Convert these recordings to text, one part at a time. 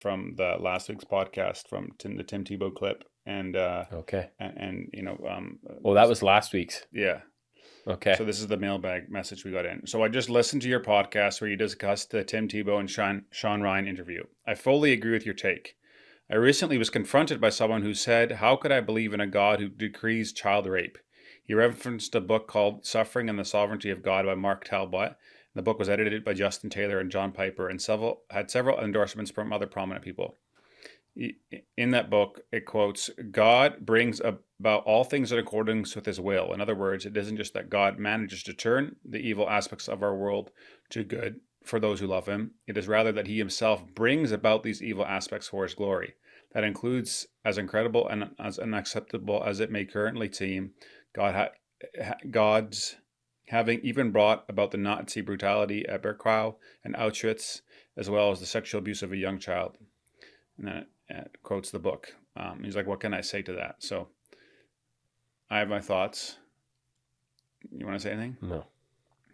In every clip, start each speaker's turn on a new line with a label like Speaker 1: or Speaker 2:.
Speaker 1: from the last week's podcast from the Tim Tebow clip, and
Speaker 2: Okay.
Speaker 1: and
Speaker 2: Well, that was last week's.
Speaker 1: yeah.
Speaker 2: Okay.
Speaker 1: So this is the mailbag message we got in. So I just listened to your podcast where you discussed the Tim Tebow and Sean Ryan interview. I fully agree with your take. I recently was confronted by someone who said, "How could I believe in a God who decrees child rape?" He referenced a book called Suffering and the Sovereignty of God by Mark Talbot. The book was edited by Justin Taylor and John Piper and had several endorsements from other prominent people. In that book, it quotes, "God brings about all things in accordance with his will." In other words, it isn't just that God manages to turn the evil aspects of our world to good for those who love him. It is rather that he himself brings about these evil aspects for his glory. That includes, as incredible and as unacceptable as it may currently seem, God's having even brought about the Nazi brutality at Birkenau and Auschwitz, as well as the sexual abuse of a young child. And then it quotes the book. He's like, "What can I say to that?" So I have my thoughts. You want to say anything?
Speaker 2: No.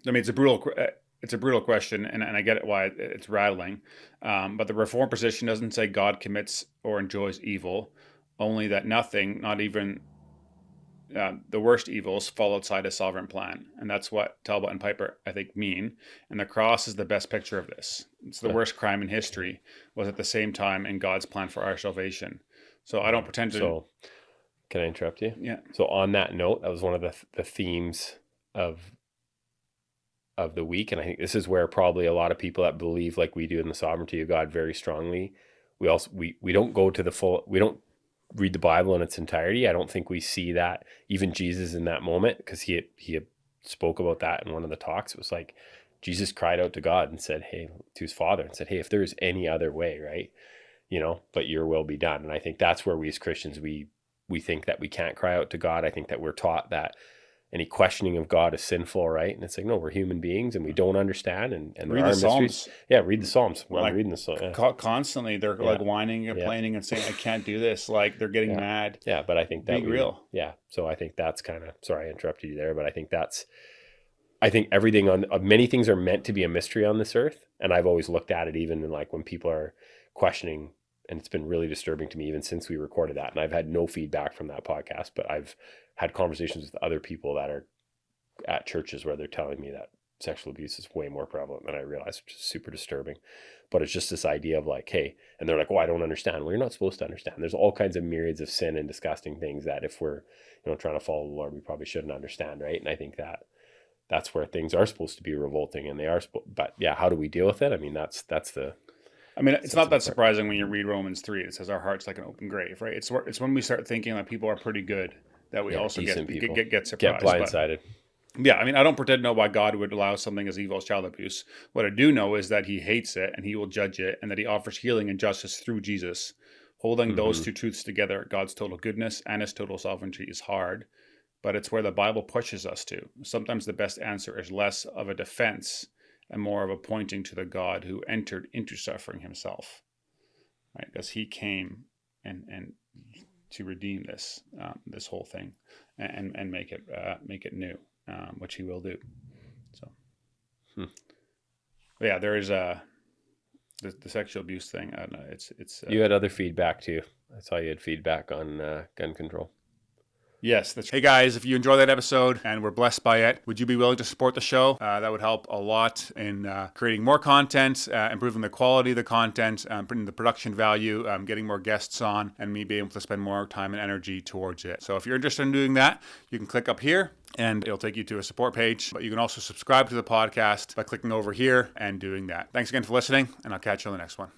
Speaker 1: I mean, it's a brutal question, and I get it why it's rattling. But the Reform position doesn't say God commits or enjoys evil, only that nothing, not even the worst evils, fall outside his sovereign plan. And that's what Talbot and Piper, I think, mean. And the cross is the best picture of this. It's the worst crime in history, was at the same time in God's plan for our salvation. So I don't pretend to...
Speaker 2: So, can I interrupt you?
Speaker 1: Yeah.
Speaker 2: So on that note, that was one of the themes of the week. And I think this is where probably a lot of people that believe like we do in the sovereignty of God very strongly, we don't go to the full, we don't read the Bible in its entirety. I don't think we see that even Jesus in that moment, because he had spoke about that in one of the talks. It was like Jesus cried out to God and said, "Hey," to his Father, and said, "Hey, if there's any other way, right, but your will be done." And I think that's where we as Christians, we think that we can't cry out to God. I think that we're taught that any questioning of God is sinful, right? And it's like, no, we're human beings and we don't understand. And
Speaker 1: read the Psalms.
Speaker 2: Yeah, read the Psalms. Well,
Speaker 1: like,
Speaker 2: I'm reading the Psalms. Yeah.
Speaker 1: Constantly, they're like whining and complaining and saying, "I can't do this." Like they're getting mad.
Speaker 2: Yeah, but I think that
Speaker 1: be real.
Speaker 2: Yeah, so I think that's kind of, sorry I interrupted you there, but I think everything many things are meant to be a mystery on this earth. And I've always looked at it even in like when people are questioning, and it's been really disturbing to me even since we recorded that. And I've had no feedback from that podcast, but I've had conversations with other people that are at churches where they're telling me that sexual abuse is way more prevalent than I realized, which is super disturbing. But it's just this idea of like, hey, and they're like, "Oh, I don't understand." Well, you're not supposed to understand. There's all kinds of myriads of sin and disgusting things that if we're, trying to follow the Lord, we probably shouldn't understand, right? And I think that's where things are supposed to be revolting, and they are. But yeah, how do we deal with it? I mean, that's the.
Speaker 1: I mean, it's not that surprising when you read Romans 3. It says our heart's like an open grave, right? It's when we start thinking that people are pretty good that we also get surprised.
Speaker 2: Get blindsided.
Speaker 1: Yeah, I mean, I don't pretend to know why God would allow something as evil as child abuse. What I do know is that he hates it and he will judge it, and that he offers healing and justice through Jesus. Holding those two truths together, God's total goodness and his total sovereignty, is hard, but it's where the Bible pushes us to. Sometimes the best answer is less of a defense and more of a pointing to the God who entered into suffering himself, right? Because he came and to redeem this whole thing and make it new, which he will do. So, but yeah, there is the sexual abuse thing. I don't know. It's
Speaker 2: you had other feedback too. I saw you had feedback on gun control.
Speaker 1: Yes. Hey guys, if you enjoyed that episode and were blessed by it, would you be willing to support the show? That would help a lot in creating more content, improving the quality of the content, bringing the production value, getting more guests on, and me being able to spend more time and energy towards it. So if you're interested in doing that, you can click up here and it'll take you to a support page. But you can also subscribe to the podcast by clicking over here and doing that. Thanks again for listening, and I'll catch you on the next one.